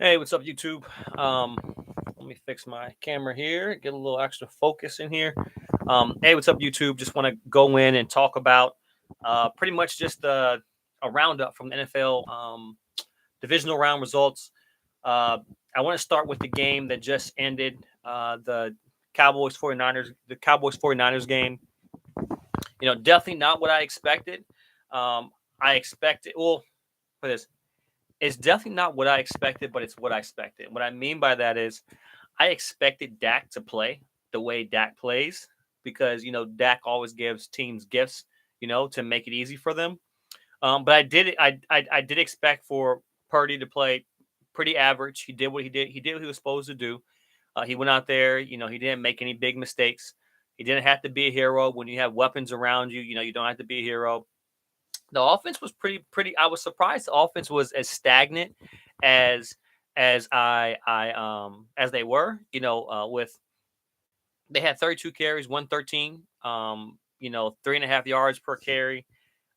Hey, what's up, YouTube? Let me fix my camera here, get a little extra focus in here. Hey, what's up, YouTube? Just want to go in and talk about pretty much just a roundup from the NFL divisional round results. Uh, I want to start with the game that just ended, the Cowboys 49ers, the Cowboys 49ers game. Definitely not what I expected. I expected, well, for this, it's definitely not what I expected, but it's what I expected. What I mean by that is I expected Dak to play the way Dak plays because Dak always gives teams gifts, to make it easy for them. But I did expect for Purdy to play pretty average. He did what he did. He did what he was supposed to do. He went out there. He didn't make any big mistakes. He didn't have to be a hero when you have weapons around you. You don't have to be a hero. The offense was pretty. I was surprised the offense was as stagnant as as they were. With they had 32 carries, 113. 3.5 yards per carry.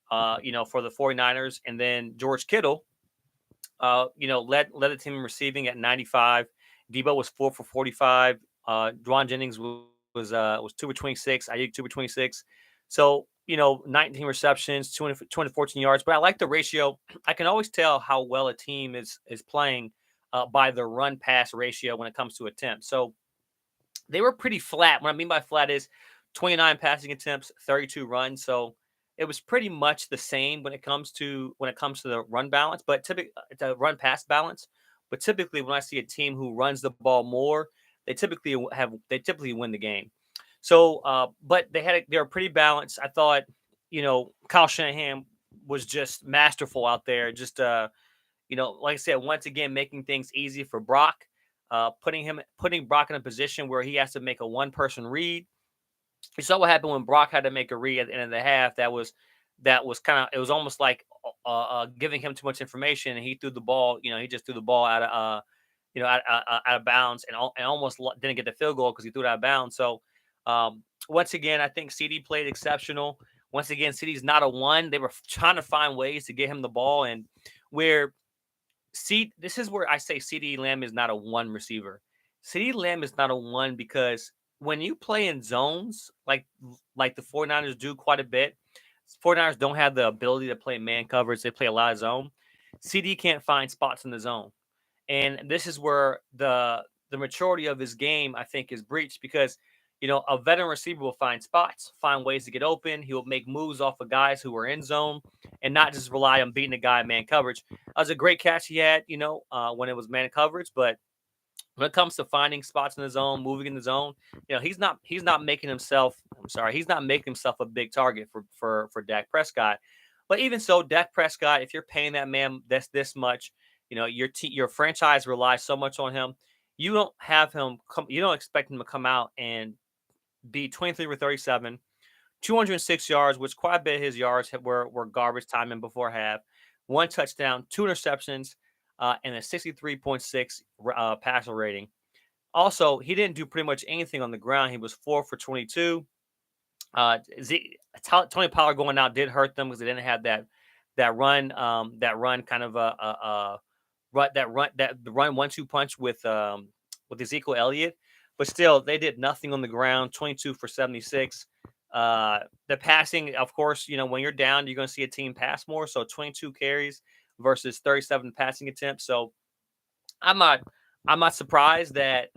For the 49ers, and then George Kittle, led the team in receiving at 95. Debo was 4 for 45. Dwan Jennings was 2 for 26. I did 2 for 26. So 19 receptions, 214 yards. But I like the ratio. I can always tell how well a team is playing by the run pass ratio when it comes to attempts. So they were pretty flat. What I mean by flat is 29 passing attempts, 32 runs. So it was pretty much the same when it comes to the run balance, but typically the run pass balance. But typically, when I see a team who runs the ball more, they typically win the game. So, but they were pretty balanced. I thought, Kyle Shanahan was just masterful out there. Just like I said, once again making things easy for Brock, putting Brock in a position where he has to make a one person read. You saw what happened when Brock had to make a read at the end of the half. That was kind of, it was almost like giving him too much information, and he threw the ball. He just threw the ball out of bounds, and almost didn't get the field goal because he threw it out of bounds. So once again, I think CD played exceptional. Once again, CD's not a one. They were trying to find ways to get him the ball, and where this is where I say CD Lamb is not a one receiver. CD Lamb is not a one because when you play in zones like the 49ers do quite a bit, 49ers don't have the ability to play man coverage. They play a lot of zone. CD can't find spots in the zone. And this is where the maturity of his game, I think, is breached because a veteran receiver will find spots, find ways to get open. He'll make moves off of guys who are in zone and not just rely on beating the guy in man coverage. That was a great catch he had, when it was man coverage. But when it comes to finding spots in the zone, moving in the zone, he's not making himself. I'm sorry, he's not making himself a big target for Dak Prescott. But even so, Dak Prescott, if you're paying that man this much, your franchise relies so much on him. You don't have him come. You don't expect him to come out and be 23 for 37, 206 yards, which quite a bit of his yards were garbage time and before half. One touchdown, two interceptions, and a 63.6 passer rating. Also, he didn't do pretty much anything on the ground. He was 4 for 22. Tony Pollard going out did hurt them because they didn't have that run kind of the run 1-2 punch with Ezekiel Elliott. But still, they did nothing on the ground. 22 for 76. The passing, of course, when you're down, you're going to see a team pass more. So 22 carries versus 37 passing attempts. So I'm not surprised that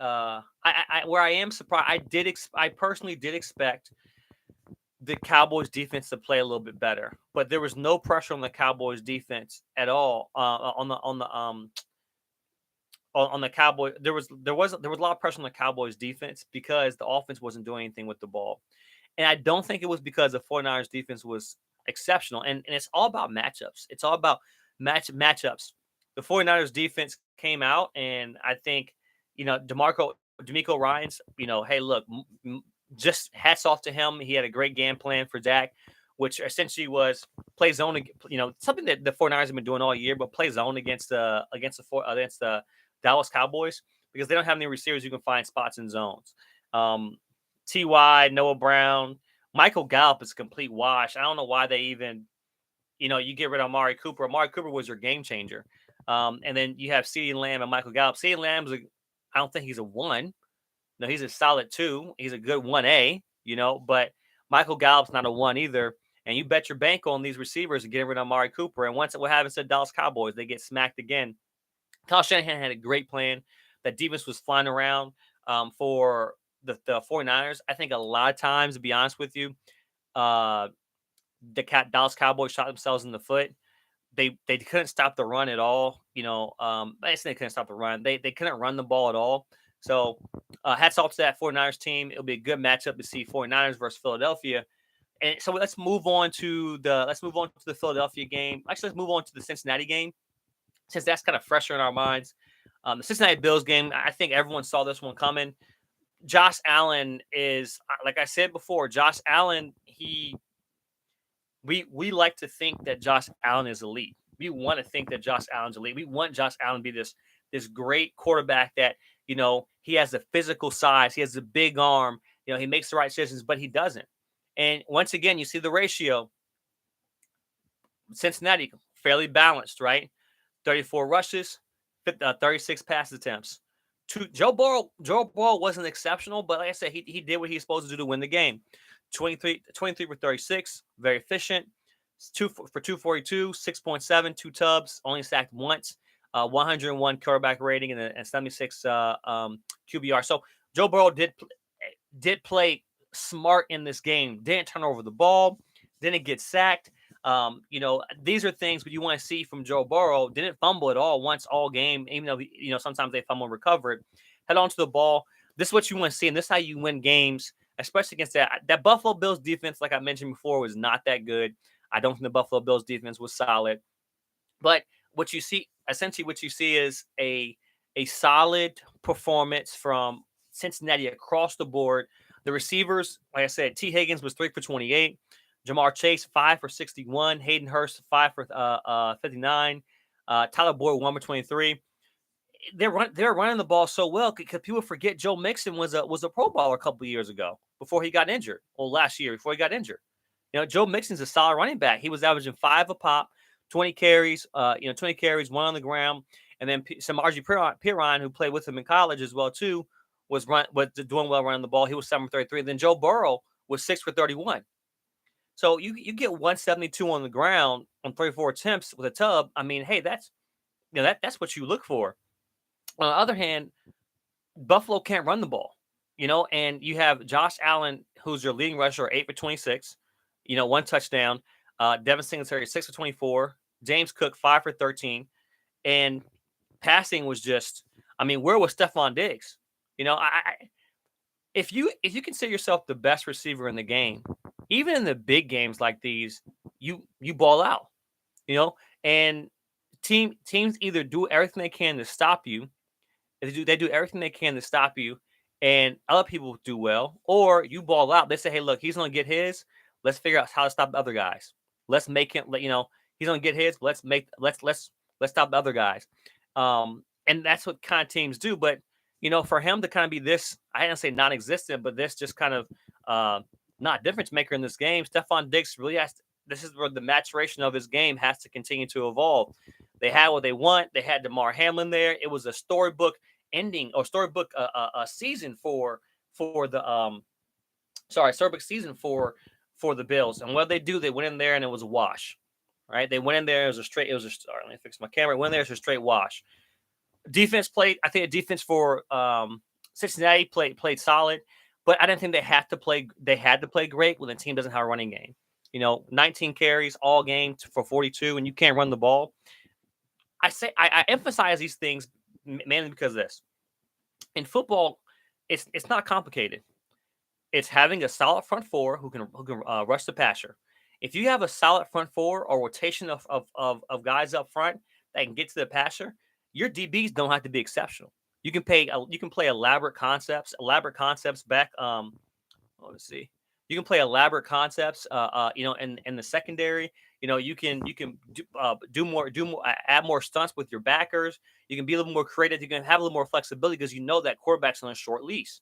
where I am surprised. I personally did expect the Cowboys defense to play a little bit better, but there was no pressure on the Cowboys defense at all. On the Cowboys, there was a lot of pressure on the Cowboys defense because the offense wasn't doing anything with the ball. And I don't think it was because the 49ers defense was exceptional. And it's all about matchups. It's all about matchups. The 49ers defense came out, and I think, D'Amico Ryans, hey, look, just hats off to him. He had a great game plan for Dak, which essentially was play zone, something that the 49ers have been doing all year, but play zone against the Dallas Cowboys because they don't have any receivers who can find spots in zones. Ty, Noah Brown, Michael Gallup is a complete wash. I don't know why they even, you get rid of Amari Cooper. Amari Cooper was your game changer. And then you have CeeDee Lamb and Michael Gallup. CeeDee Lamb's I don't think he's a 1. No, he's a solid 2. He's a good 1A, but Michael Gallup's not a 1 either. And you bet your bank on these receivers and getting rid of Amari Cooper. And once what happens to the Dallas Cowboys, they get smacked again. Kyle Shanahan had a great plan. That defense was flying around for the 49ers. I think a lot of times, to be honest with you, the Dallas Cowboys shot themselves in the foot. They couldn't stop the run at all. I say they couldn't stop the run. They couldn't run the ball at all. So hats off to that 49ers team. It'll be a good matchup to see 49ers versus Philadelphia. And so let's move on to the Philadelphia game. Actually, let's move on to the Cincinnati game, since that's kind of fresher in our minds. The Cincinnati Bills game, I think everyone saw this one coming. Josh Allen is, like I said before, Josh Allen, we like to think that Josh Allen is elite. We want to think that Josh Allen's elite. We want Josh Allen to be this great quarterback that, he has the physical size, he has the big arm, he makes the right decisions, but he doesn't. And once again, you see the ratio. Cincinnati, fairly balanced, right? 34 rushes, 36 pass attempts. Joe Burrow wasn't exceptional, but like I said, he did what he was supposed to do to win the game. 23 for 36, very efficient. 2 for 242, 6.7, 2 tubs, only sacked once. 101 quarterback rating and 76 QBR. So Joe Burrow did play smart in this game. Didn't turn over the ball. Didn't get sacked. These are things you want to see from Joe Burrow. Didn't fumble at all once all game, even though, sometimes they fumble and recover it. Head on to the ball. This is what you want to see, and this is how you win games, especially against that Buffalo Bills defense, like I mentioned before, was not that good. I don't think the Buffalo Bills defense was solid. But what you see is a solid performance from Cincinnati across the board. The receivers, like I said, T. Higgins was 3 for 28. Jamar Chase, 5 for 61. Hayden Hurst, 5 for 59. Tyler Boyd, 1 for 23. They're running the ball so well because people forget Joe Mixon was a Pro Bowler a couple of years ago before he got injured. Well, last year before he got injured. Joe Mixon's a solid running back. He was averaging 5 a pop, 20 carries, 20 carries, 1 on the ground. And then Samaje Perine, who played with him in college as well too, was doing well running the ball. He was 7 for 33. Then Joe Burrow was 6 for 31. So you get 172 on the ground on 34 attempts with a tub. I mean, hey, that's what you look for. On the other hand, Buffalo can't run the ball, and you have Josh Allen, who's your leading rusher, 8 for 26, 1 touchdown. Devin Singletary, 6 for 24. James Cook, 5 for 13. And passing was just, where was Stephon Diggs? If you consider yourself the best receiver in the game, even in the big games like these, you ball out, and teams either do everything they can to stop you. They do everything they can to stop you, and other people do well, or you ball out. They say, hey, look, he's going to get his. Let's figure out how to stop the other guys. Let's make him, he's going to get his. But let's stop the other guys. And that's what kind of teams do. But, for him to kind of be this, I didn't say non-existent, but this just kind of not difference maker in this game. Stephon Diggs really this is where the maturation of his game has to continue to evolve. They had what they want. They had DeMar Hamlin there. It was a storybook ending or storybook season for the storybook season for the Bills. And what they do, they went in there and it was a wash, right? They went in there, let me fix my camera. Went in there, it's a straight wash. Defense played, I think the defense for Cincinnati played solid, but I didn't think they had to play great when the team doesn't have a running game. 19 carries all game for 42, and you can't run the ball. I emphasize these things mainly because of this. In football, it's not complicated. It's having a solid front four who can rush the passer. If you have a solid front four or rotation of guys up front that can get to the passer, your DBs don't have to be exceptional. You can play elaborate concepts back. Let's see. You can play elaborate concepts. In the secondary. You can do more, add more stunts with your backers. You can be a little more creative. You can have a little more flexibility because that quarterback's on a short leash.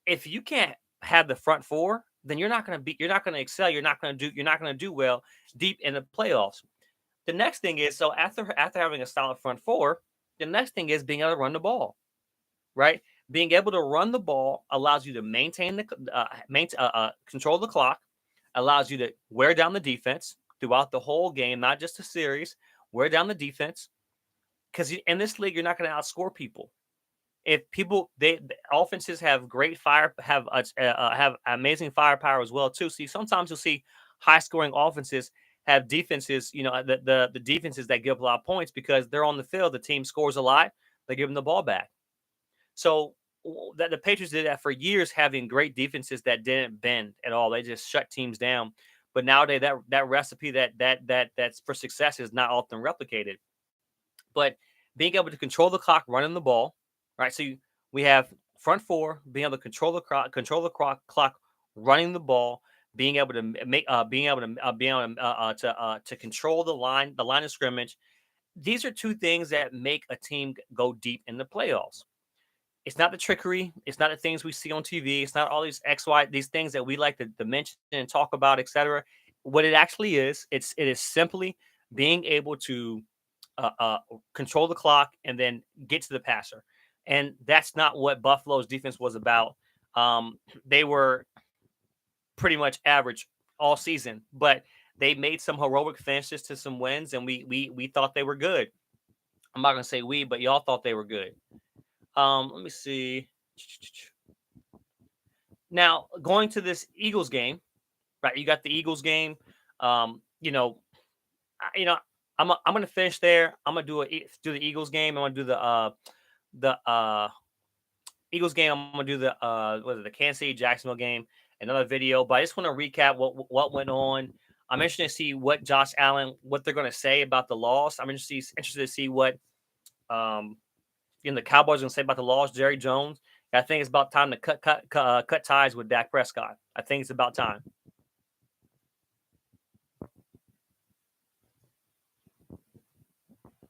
If you can't have the front four, then you're not going to excel. You're not going to do well deep in the playoffs. The next thing is, so after having a solid front four, the next thing is being able to run the ball, right? Being able to run the ball allows you to control the clock, allows you to wear down the defense throughout the whole game, not just a series. Wear down the defense, because in this league, you're not going to outscore people. If people, the offenses have great have amazing firepower as well too. See, sometimes you'll see high scoring offenses have defenses, the defenses that give up a lot of points because they're on the field. The team scores a lot, they give them the ball back. So that the Patriots did that for years, having great defenses that didn't bend at all. They just shut teams down. But nowadays, that recipe that's for success is not often replicated. But being able to control the clock, running the ball, right? So we have front four being able to control the clock, running the ball, being able to to control the line of scrimmage. These are two things that make a team go deep in the playoffs. It's not the trickery. It's not the things we see on TV. It's not all these these things that we like to mention and talk about, etc. What it actually is, it is simply being able to control the clock and then get to the passer. And that's not what Buffalo's defense was about. They were pretty much average all season, but they made some heroic finishes to some wins, and we thought they were good. I'm not gonna say we, but y'all thought they were good. Let me see. Now, going to this Eagles game, right? You got the Eagles game. Um, you know, you know, I'm gonna finish there. I'm gonna do the Eagles game. I'm gonna do the Eagles game. I'm gonna do the Kansas City Jacksonville game. Another video, but I just want to recap what went on. I'm interested to see what Josh Allen, what they're gonna say about the loss. I'm interested to see what the Cowboys are gonna say about the loss. Jerry Jones. I think it's about time to cut ties with Dak Prescott. I think it's about time.